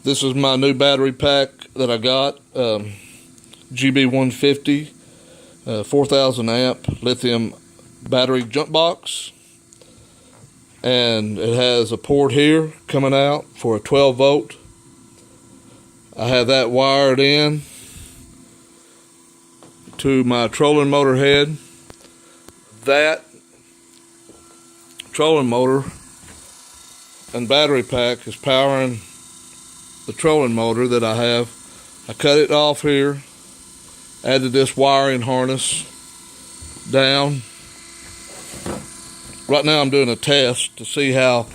This is my new battery pack that I got, Gb150, 4,000 amp lithium battery jump box. And it has a port here coming out for a 12 volt. I have that wired in to my trolling motor head. That trolling motor and battery pack is powering the trolling motor that I have. I cut it off here, added this wiring harness down. Right now I'm doing a test to see how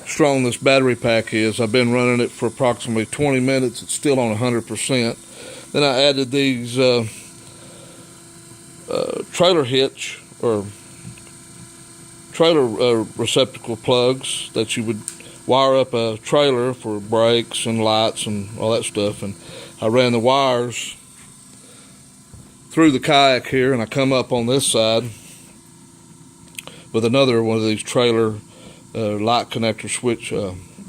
strong this battery pack is. I've been running it for approximately 20 minutes. It's still on 100%. Then I added these trailer hitch or trailer receptacle plugs that you would wire up a trailer for brakes and lights and all that stuff. And I ran the wires through the kayak here, and I come up on this side with another one of these trailer light connector switch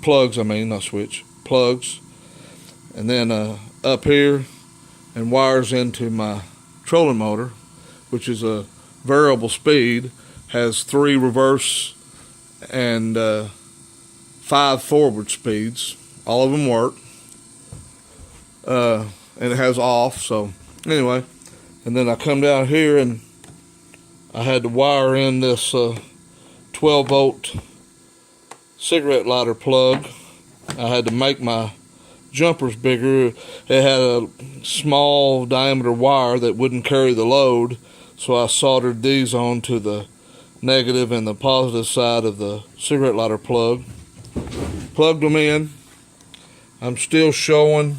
plugs. Plugs. And then up here and wires into my trolling motor, which is a variable speed, has 3 reverse and 5 forward speeds. All of them work. And it has off. So anyway, and then I come down here and I had to wire in this 12 volt cigarette lighter plug. I had to make my jumpers bigger. It had a small diameter wire that wouldn't carry the load, so I soldered these onto the negative and the positive side of the cigarette lighter plug. Plugged them in. I'm still showing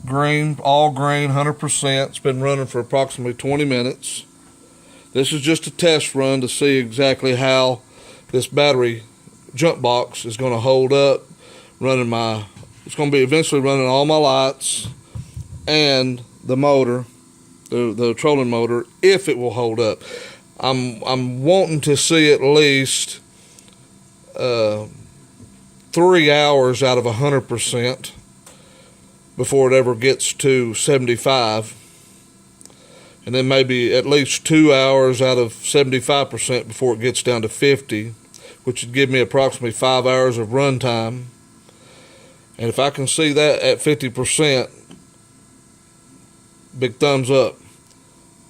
green, all green, 100%. It's been running for approximately 20 minutes. This is just a test run to see exactly how this battery jump box is going to hold up. It's going to be eventually running all my lights and the motor, the trolling motor, if it will hold up. I'm wanting to see at least 3 hours out of 100% before it ever gets to 75. And then maybe at least 2 hours out of 75% before it gets down to 50, which would give me approximately 5 hours of run time. And if I can see that at 50%, big thumbs up.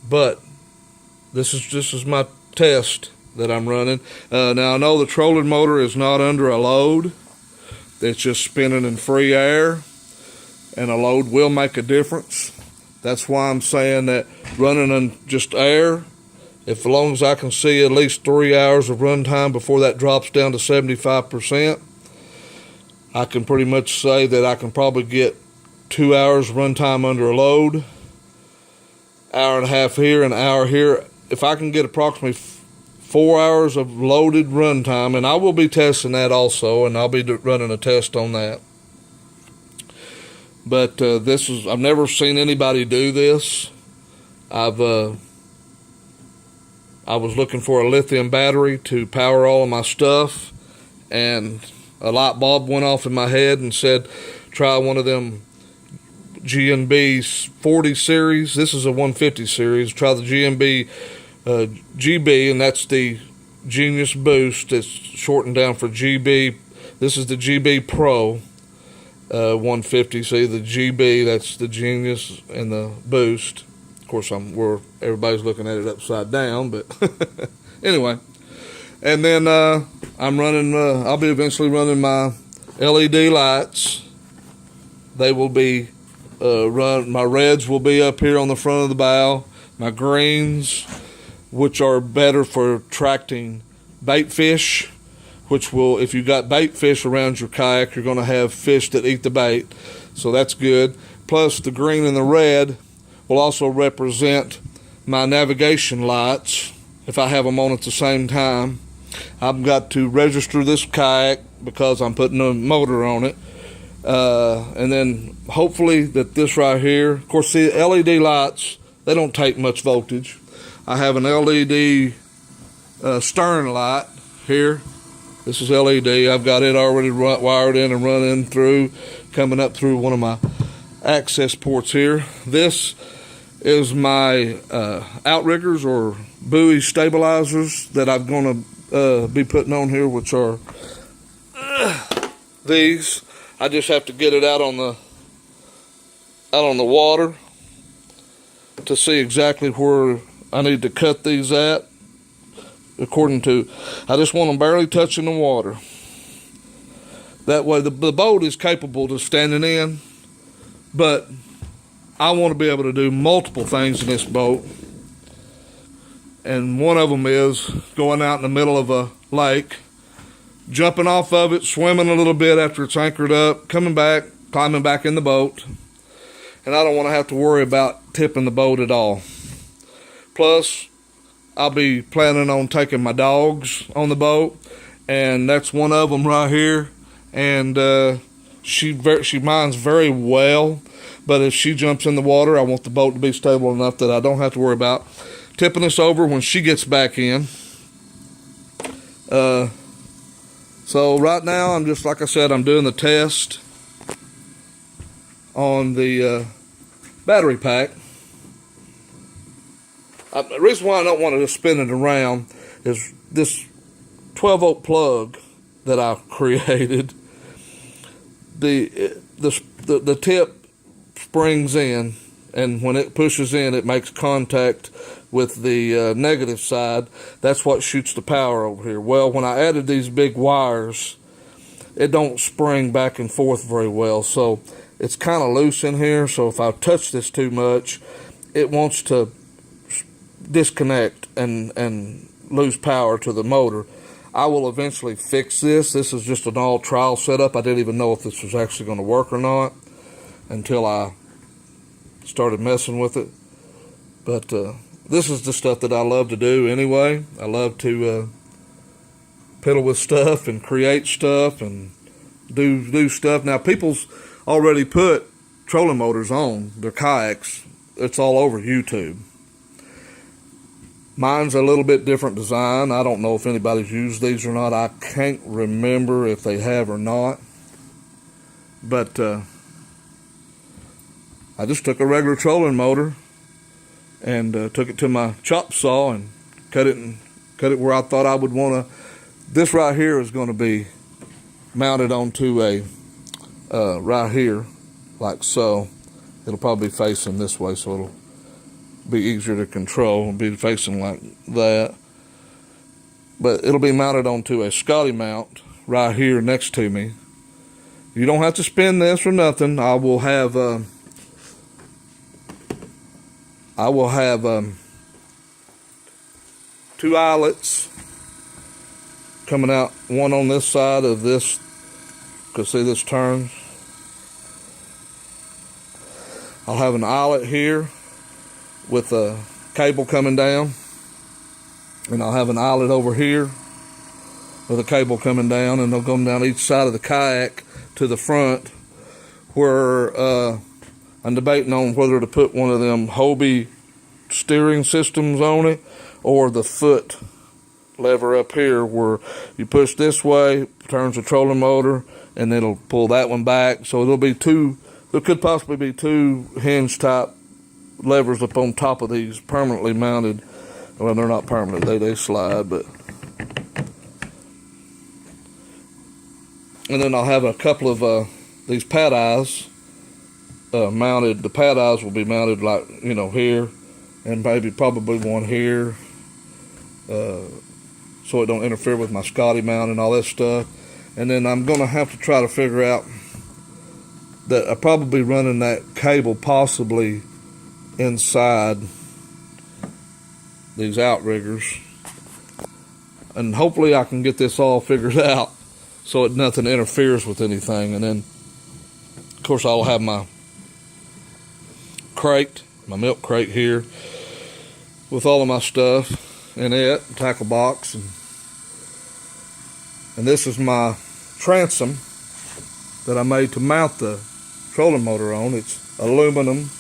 But this is my test that I'm running. Now I know the trolling motor is not under a load. It's just spinning in free air, and a load will make a difference. That's why I'm saying that running on just air, as long as I can see at least 3 hours of run time before that drops down to 75%, I can pretty much say that I can probably get 2 hours run time under a load, hour and a half here, an hour here. If I can get approximately 4 hours of loaded run time, and I will be testing that also, and I'll be running a test on that. But I've never seen anybody do this. I was looking for a lithium battery to power all of my stuff, and a light bulb went off in my head and said, try one of them Gb 40 series. This is a 150 series. Try the GB, and that's the Genius Boost. It's shortened down for GB. This is the GB Pro 150. See the GB, that's the Genius, and the Boost. Of course, everybody's looking at it upside down, but anyway. And then I'll be eventually running my LED lights. They will be my reds will be up here on the front of the bow. My greens, which are better for attracting bait fish, which will, if you got bait fish around your kayak, you're going to have fish that eat the bait. So that's good. Plus the green and the red will also represent my navigation lights if I have them on at the same time. I've got to register this kayak because I'm putting a motor on it. And then hopefully that this right here, of course, see, LED lights, they don't take much voltage. I have an LED stern light here This is LED. I've got it already wired in and running through, coming up through one of my access ports here. This is my outriggers or buoy stabilizers that I'm going to be putting on here, which are these. I just have to get it out on the water to see exactly where I need to cut these at. According to, I just want them barely touching the water. That way the boat is capable of standing in, but I want to be able to do multiple things in this boat. And one of them is going out in the middle of a lake, jumping off of it, swimming a little bit after it's anchored up, coming back, climbing back in the boat. And I don't want to have to worry about tipping the boat at all. Plus, I'll be planning on taking my dogs on the boat, and that's one of them right here. And she minds very well, but if she jumps in the water, I want the boat to be stable enough that I don't have to worry about tipping us over when she gets back in. So right now, I'm just, like I said, I'm doing the test on the battery pack. The reason why I don't want to just spin it around is this 12-volt plug that I created. The tip springs in, and when it pushes in, it makes contact with the negative side. That's what shoots the power over here. Well, when I added these big wires, it don't spring back and forth very well, so it's kind of loose in here. So if I touch this too much, it wants to disconnect and lose power to the motor. I will eventually fix this. This is just an all trial setup. I didn't even know if this was actually going to work or not until I started messing with it. But this is the stuff that I love to do anyway. I love to piddle with stuff and create stuff and do stuff. Now, people's already put trolling motors on their kayaks. It's all over YouTube. Mine's a little bit different design. I don't know if anybody's used these or not. I can't remember if they have or not. But I just took a regular trolling motor and took it to my chop saw and cut it where I thought I would want to. This right here is going to be mounted onto a right here, like so. It'll probably be facing this way, so it'll be easier to control and be facing like that. But it'll be mounted onto a Scotty mount right here next to me. You don't have to spin this or nothing. I will have two eyelets coming out, one on this side of this, because see this turns. I'll have an eyelet here with a cable coming down, and I'll have an eyelet over here with a cable coming down, and they'll come down each side of the kayak to the front, where I'm debating on whether to put one of them Hobie steering systems on it, or the foot lever up here where you push this way, turns the trolling motor, and it'll pull that one back. So it'll be there could possibly be two hinge type levers up on top of these permanently mounted. Well, they're not permanent, they slide, but. And then I'll have a couple of these pad eyes mounted. The pad eyes will be mounted like, here, and maybe probably one here, so it don't interfere with my Scotty mount and all that stuff. And then I'm going to have to try to figure out that I'll probably running that cable possibly inside these outriggers, and hopefully I can get this all figured out so that nothing interferes with anything. And then of course I'll have my crate, my milk crate here with all of my stuff in it, tackle box, and this is my transom that I made to mount the trolling motor on. It's aluminum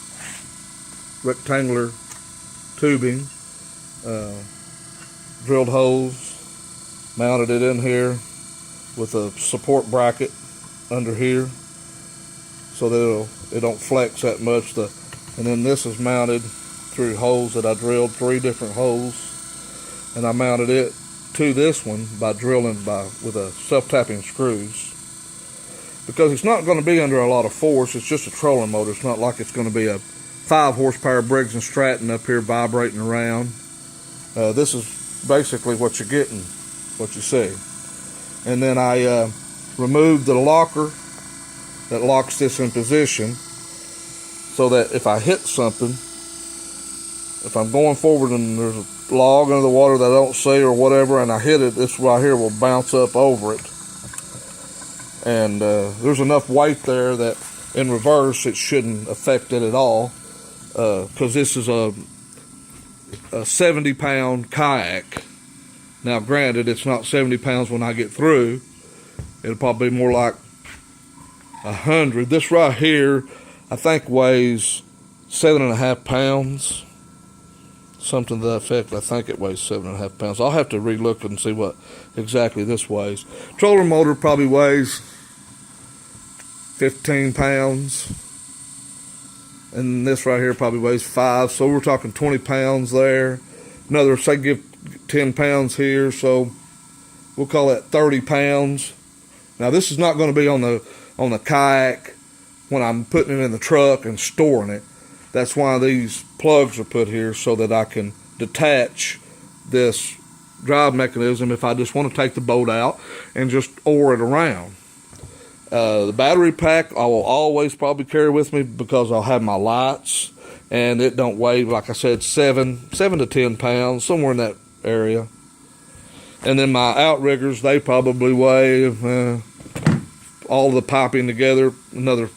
rectangular tubing, drilled holes, mounted it in here, with a support bracket under here so that it don't flex that much. And then this is mounted through holes that I drilled, 3 different holes, and I mounted it to this one by drilling with a self-tapping screws. Because it's not going to be under a lot of force, it's just a trolling motor. It's not like it's going to be a 5 horsepower Briggs & Stratton up here vibrating around. This is basically what you're getting, what you see. And then I removed the locker that locks this in position so that if I hit something, if I'm going forward and there's a log under the water that I don't see or whatever, and I hit it, this right here will bounce up over it. And there's enough weight there that in reverse it shouldn't affect it at all, because this is a 70-pound kayak. Now granted, it's not 70 pounds when I get through. It'll probably be more like 100. This right here I think weighs 7.5 pounds, something to that effect. I think it weighs 7.5 pounds. I'll have to re-look and see what exactly this weighs. Trolling motor probably weighs 15 pounds, and this right here probably weighs 5, so we're talking 20 pounds there. Another, say, give 10 pounds here, so we'll call that 30 pounds. Now this is not going to be on the kayak when I'm putting it in the truck and storing it. That's why these plugs are put here, so that I can detach this drive mechanism if I just want to take the boat out and just oar it around. The battery pack I will always probably carry with me because I'll have my lights, and it don't weigh, like I said, 7 to 10 pounds, somewhere in that area. And then my outriggers, they probably weigh all the piping together another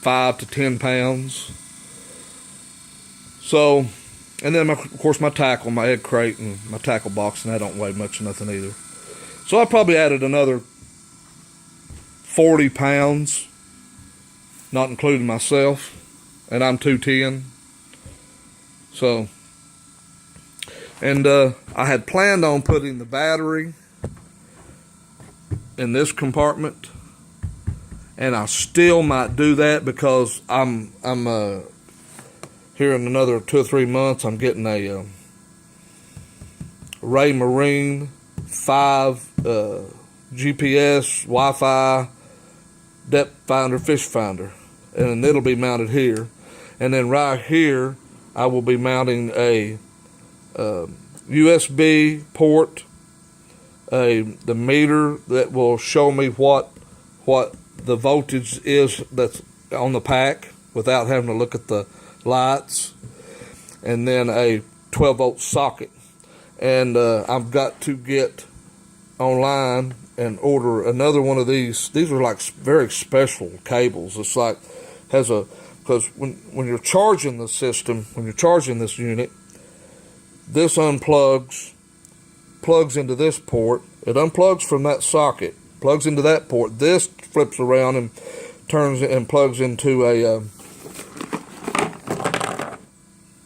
5 to 10 pounds. So, and then of course my tackle, my egg crate and my tackle box, and that don't weigh much of nothing either. So I probably added another 40 pounds, not including myself, and I'm 210. So, and I had planned on putting the battery in this compartment, and I still might do that because I'm here in another 2 or 3 months I'm getting a Ray Marine 5 GPS Wi-Fi depth finder, fish finder, and it'll be mounted here. And then right here I will be mounting a USB port, the meter that will show me what the voltage is that's on the pack without having to look at the lights, and then a 12-volt socket. And I've got to get online and order another one of these. These are like very special cables. It's like because when you're charging the system, when you're charging this unit, this plugs into this port. It unplugs from that socket, plugs into that port. This flips around and turns and plugs into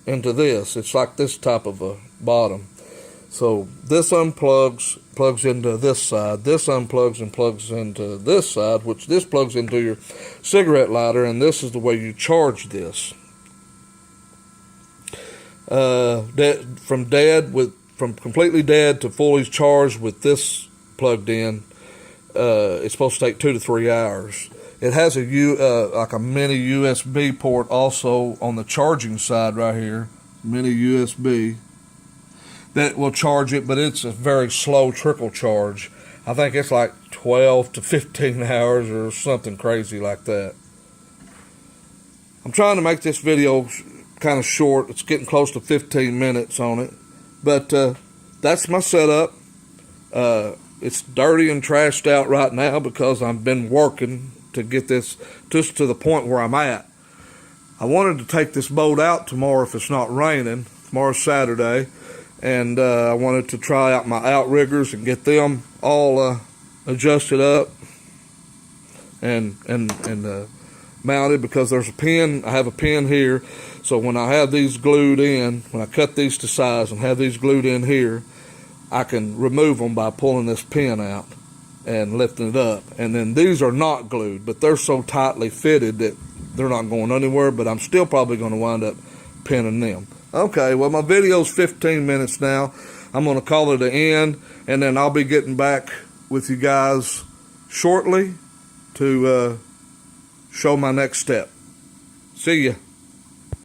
into this. It's like this type of a bottom. So this unplugs, plugs into this side. This unplugs and plugs into this side, which this plugs into your cigarette lighter, and this is the way you charge this. From completely dead to fully charged with this plugged in, it's supposed to take 2 to 3 hours. It has like a mini USB port also on the charging side right here, mini USB, that will charge it, but it's a very slow trickle charge. I think it's like 12 to 15 hours or something crazy like that. I'm trying to make this video kind of short. It's getting close to 15 minutes on it, but that's my setup. It's dirty and trashed out right now because I've been working to get this just to the point where I'm at. I wanted to take this boat out tomorrow if it's not raining. Tomorrow's Saturday, and I wanted to try out my outriggers and get them all adjusted up and mounted, because there's a pin. I have a pin here, so when I have these glued in, when I cut these to size and have these glued in here, I can remove them by pulling this pin out. and lifting it up. And then these are not glued, but they're so tightly fitted that they're not going anywhere, but I'm still probably going to wind up pinning them. Okay, well, my video's 15 minutes now. I'm going to call it an end, and then I'll be getting back with you guys shortly to show my next step. See ya.